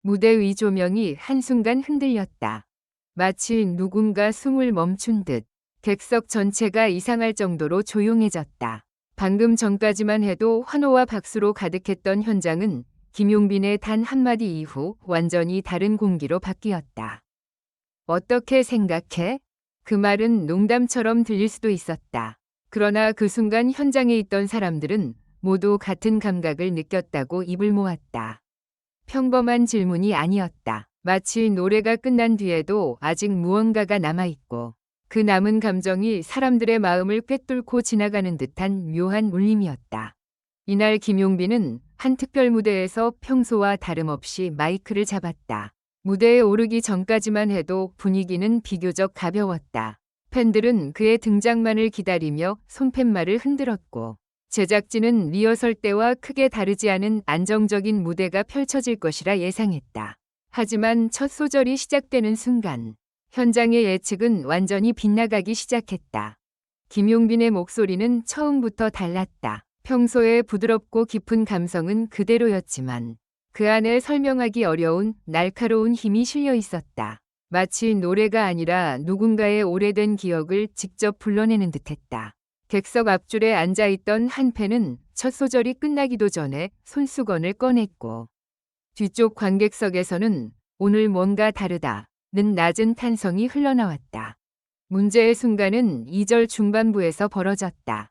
무대 위 조명이 한순간 흔들렸다. 마치 누군가 숨을 멈춘 듯 객석 전체가 이상할 정도로 조용해졌다. 방금 전까지만 해도 환호와 박수로 가득했던 현장은 김용빈의 단 한마디 이후 완전히 다른 공기로 바뀌었다. 어떻게 생각해? 그 말은 농담처럼 들릴 수도 있었다. 그러나 그 순간 현장에 있던 사람들은 모두 같은 감각을 느꼈다고 입을 모았다. 평범한 질문이 아니었다. 마치 노래가 끝난 뒤에도 아직 무언가가 남아있고 그 남은 감정이 사람들의 마음을 꿰뚫고 지나가는 듯한 묘한 울림이었다. 이날 김용빈은 한 특별 무대에서 평소와 다름없이 마이크를 잡았다. 무대에 오르기 전까지만 해도 분위기는 비교적 가벼웠다. 팬들은 그의 등장만을 기다리며 손팻말을 흔들었고 제작진은 리허설 때와 크게 다르지 않은 안정적인 무대가 펼쳐질 것이라 예상했다. 하지만 첫 소절이 시작되는 순간 현장의 예측은 완전히 빗나가기 시작했다. 김용빈의 목소리는 처음부터 달랐다. 평소에 부드럽고 깊은 감성은 그대로였지만 그 안에 설명하기 어려운 날카로운 힘이 실려 있었다. 마치 노래가 아니라 누군가의 오래된 기억을 직접 불러내는 듯했다. 객석 앞줄에 앉아있던 한 팬은 첫 소절이 끝나기도 전에 손수건을 꺼냈고 뒤쪽 관객석에서는 오늘 뭔가 다르다는 낮은 탄성이 흘러나왔다. 문제의 순간은 2절 중반부에서 벌어졌다.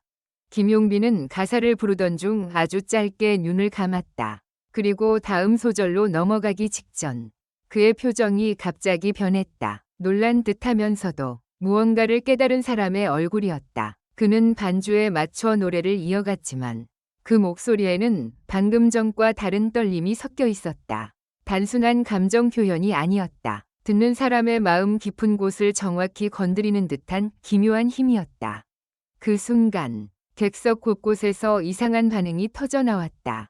김용빈은 가사를 부르던 중 아주 짧게 눈을 감았다. 그리고 다음 소절로 넘어가기 직전 그의 표정이 갑자기 변했다. 놀란 듯하면서도 무언가를 깨달은 사람의 얼굴이었다. 그는 반주에 맞춰 노래를 이어갔지만 그 목소리에는 방금 전과 다른 떨림이 섞여 있었다. 단순한 감정 표현이 아니었다. 듣는 사람의 마음 깊은 곳을 정확히 건드리는 듯한 기묘한 힘이었다. 그 순간 객석 곳곳에서 이상한 반응이 터져나왔다.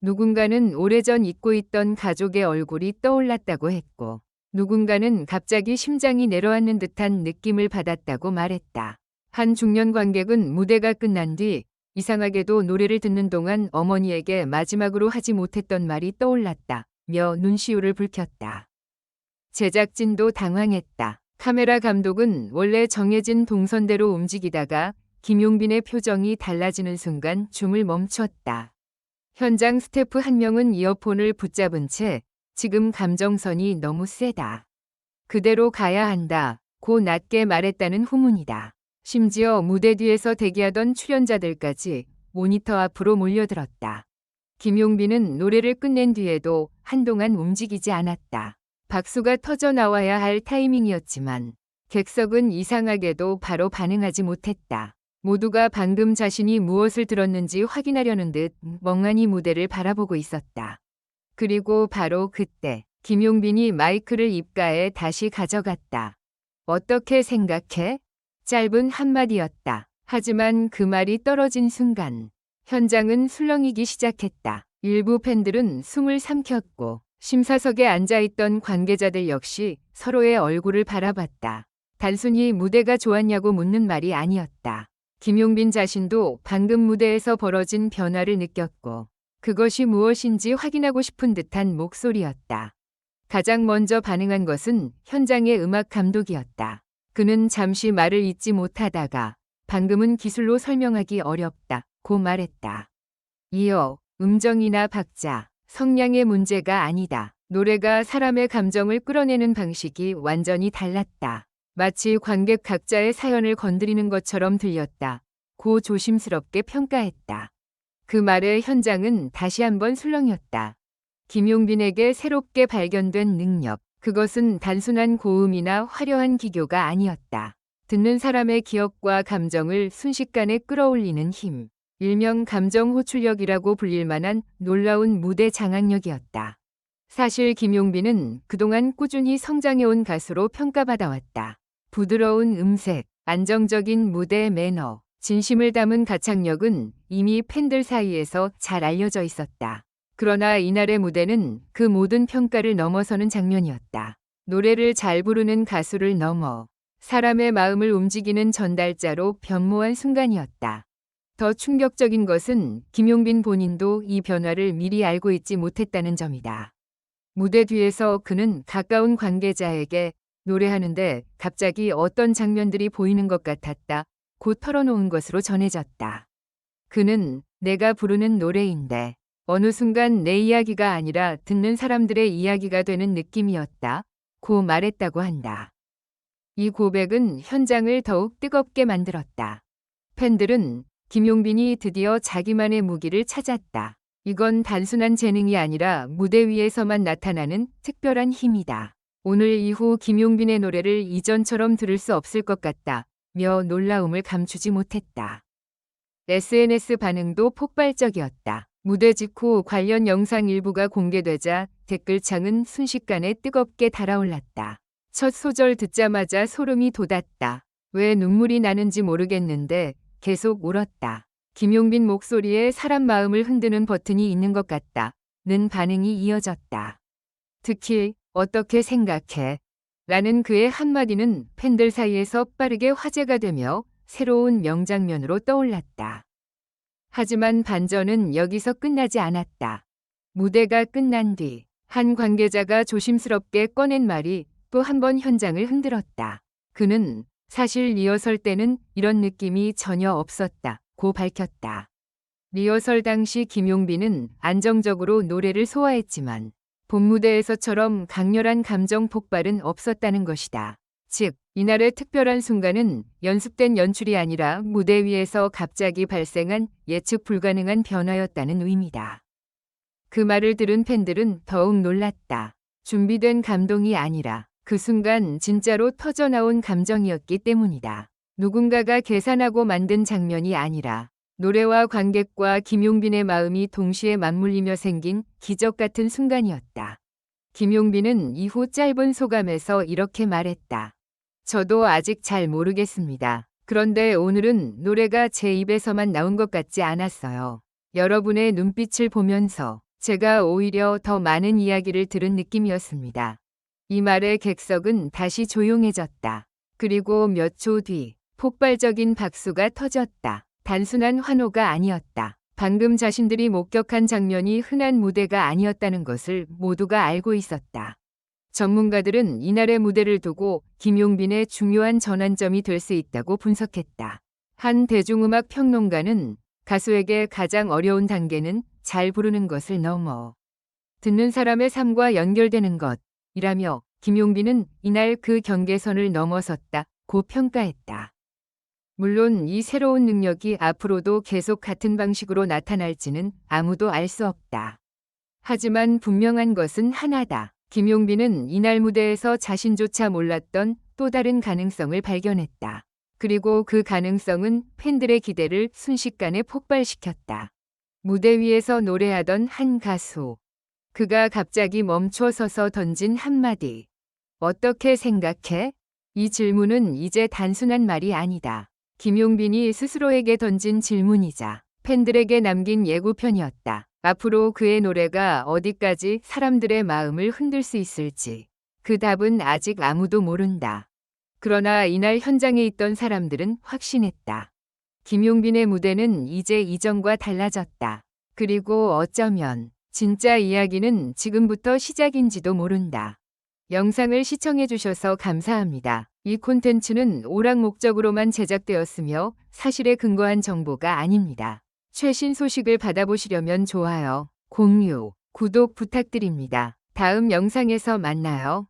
누군가는 오래전 잊고 있던 가족의 얼굴이 떠올랐다고 했고 누군가는 갑자기 심장이 내려앉는 듯한 느낌을 받았다고 말했다. 한 중년 관객은 무대가 끝난 뒤 이상하게도 노래를 듣는 동안 어머니에게 마지막으로 하지 못했던 말이 떠올랐다며 눈시울을 붉혔다. 제작진도 당황했다. 카메라 감독은 원래 정해진 동선대로 움직이다가 김용빈의 표정이 달라지는 순간 줌을 멈췄다. 현장 스태프 한 명은 이어폰을 붙잡은 채 지금 감정선이 너무 세다. 그대로 가야 한다. 고 낮게 말했다는 후문이다. 심지어 무대 뒤에서 대기하던 출연자들까지 모니터 앞으로 몰려들었다. 김용빈은 노래를 끝낸 뒤에도 한동안 움직이지 않았다. 박수가 터져 나와야 할 타이밍이었지만 객석은 이상하게도 바로 반응하지 못했다. 모두가 방금 자신이 무엇을 들었는지 확인하려는 듯 멍하니 무대를 바라보고 있었다. 그리고 바로 그때 김용빈이 마이크를 입가에 다시 가져갔다. 어떻게 생각해? 짧은 한마디였다. 하지만 그 말이 떨어진 순간 현장은 술렁이기 시작했다. 일부 팬들은 숨을 삼켰고 심사석에 앉아있던 관계자들 역시 서로의 얼굴을 바라봤다. 단순히 무대가 좋았냐고 묻는 말이 아니었다. 김용빈 자신도 방금 무대에서 벌어진 변화를 느꼈고 그것이 무엇인지 확인하고 싶은 듯한 목소리였다. 가장 먼저 반응한 것은 현장의 음악 감독이었다. 그는 잠시 말을 잇지 못하다가 방금은 기술로 설명하기 어렵다고 말했다. 이어 음정이나 박자, 성량의 문제가 아니다. 노래가 사람의 감정을 끌어내는 방식이 완전히 달랐다. 마치 관객 각자의 사연을 건드리는 것처럼 들렸다. 고 조심스럽게 평가했다. 그 말에 현장은 다시 한번 술렁였다. 김용빈에게 새롭게 발견된 능력. 그것은 단순한 고음이나 화려한 기교가 아니었다. 듣는 사람의 기억과 감정을 순식간에 끌어올리는 힘. 일명 감정 호출력이라고 불릴 만한 놀라운 무대 장악력이었다. 사실 김용빈은 그동안 꾸준히 성장해온 가수로 평가받아왔다. 부드러운 음색, 안정적인 무대 매너, 진심을 담은 가창력은 이미 팬들 사이에서 잘 알려져 있었다. 그러나 이날의 무대는 그 모든 평가를 넘어서는 장면이었다. 노래를 잘 부르는 가수를 넘어 사람의 마음을 움직이는 전달자로 변모한 순간이었다. 더 충격적인 것은 김용빈 본인도 이 변화를 미리 알고 있지 못했다는 점이다. 무대 뒤에서 그는 가까운 관계자에게 노래하는데 갑자기 어떤 장면들이 보이는 것 같았다. 곧 털어놓은 것으로 전해졌다. 그는 내가 부르는 노래인데 어느 순간 내 이야기가 아니라 듣는 사람들의 이야기가 되는 느낌이었다. 고 말했다고 한다. 이 고백은 현장을 더욱 뜨겁게 만들었다. 팬들은 김용빈이 드디어 자기만의 무기를 찾았다. 이건 단순한 재능이 아니라 무대 위에서만 나타나는 특별한 힘이다. 오늘 이후 김용빈의 노래를 이전처럼 들을 수 없을 것 같다. 며 놀라움을 감추지 못했다. SNS 반응도 폭발적이었다. 무대 직후 관련 영상 일부가 공개되자 댓글창은 순식간에 뜨겁게 달아올랐다. 첫 소절 듣자마자 소름이 돋았다. 왜 눈물이 나는지 모르겠는데 계속 울었다. 김용빈 목소리에 사람 마음을 흔드는 버튼이 있는 것 같다. 는 반응이 이어졌다. 특히 어떻게 생각해? 라는 그의 한마디는 팬들 사이에서 빠르게 화제가 되며 새로운 명장면으로 떠올랐다. 하지만 반전은 여기서 끝나지 않았다. 무대가 끝난 뒤 한 관계자가 조심스럽게 꺼낸 말이 또 한 번 현장을 흔들었다. 그는 사실 리허설 때는 이런 느낌이 전혀 없었다. 고 밝혔다. 리허설 당시 김용빈은 안정적으로 노래를 소화했지만 본무대에서처럼 강렬한 감정 폭발은 없었다는 것이다. 즉, 이날의 특별한 순간은 연습된 연출이 아니라 무대 위에서 갑자기 발생한 예측 불가능한 변화였다는 의미다. 그 말을 들은 팬들은 더욱 놀랐다. 준비된 감동이 아니라 그 순간 진짜로 터져나온 감정이었기 때문이다. 누군가가 계산하고 만든 장면이 아니라 노래와 관객과 김용빈의 마음이 동시에 맞물리며 생긴 기적 같은 순간이었다. 김용빈은 이후 짧은 소감에서 이렇게 말했다. 저도 아직 잘 모르겠습니다. 그런데 오늘은 노래가 제 입에서만 나온 것 같지 않았어요. 여러분의 눈빛을 보면서 제가 오히려 더 많은 이야기를 들은 느낌이었습니다. 이 말에 객석은 다시 조용해졌다. 그리고 몇 초 뒤 폭발적인 박수가 터졌다. 단순한 환호가 아니었다. 방금 자신들이 목격한 장면이 흔한 무대가 아니었다는 것을 모두가 알고 있었다. 전문가들은 이날의 무대를 두고 김용빈의 중요한 전환점이 될 수 있다고 분석했다. 한 대중음악 평론가는 가수에게 가장 어려운 단계는 잘 부르는 것을 넘어 듣는 사람의 삶과 연결되는 것이라며 김용빈은 이날 그 경계선을 넘어섰다고 평가했다. 물론 이 새로운 능력이 앞으로도 계속 같은 방식으로 나타날지는 아무도 알 수 없다. 하지만 분명한 것은 하나다. 김용빈은 이날 무대에서 자신조차 몰랐던 또 다른 가능성을 발견했다. 그리고 그 가능성은 팬들의 기대를 순식간에 폭발시켰다. 무대 위에서 노래하던 한 가수. 그가 갑자기 멈춰 서서 던진 한마디. 어떻게 생각해? 이 질문은 이제 단순한 말이 아니다. 김용빈이 스스로에게 던진 질문이자 팬들에게 남긴 예고편이었다. 앞으로 그의 노래가 어디까지 사람들의 마음을 흔들 수 있을지 그 답은 아직 아무도 모른다. 그러나 이날 현장에 있던 사람들은 확신했다. 김용빈의 무대는 이제 이전과 달라졌다. 그리고 어쩌면 진짜 이야기는 지금부터 시작인지도 모른다. 영상을 시청해주셔서 감사합니다. 이 콘텐츠는 오락 목적으로만 제작되었으며 사실에 근거한 정보가 아닙니다. 최신 소식을 받아보시려면 좋아요, 공유, 구독 부탁드립니다. 다음 영상에서 만나요.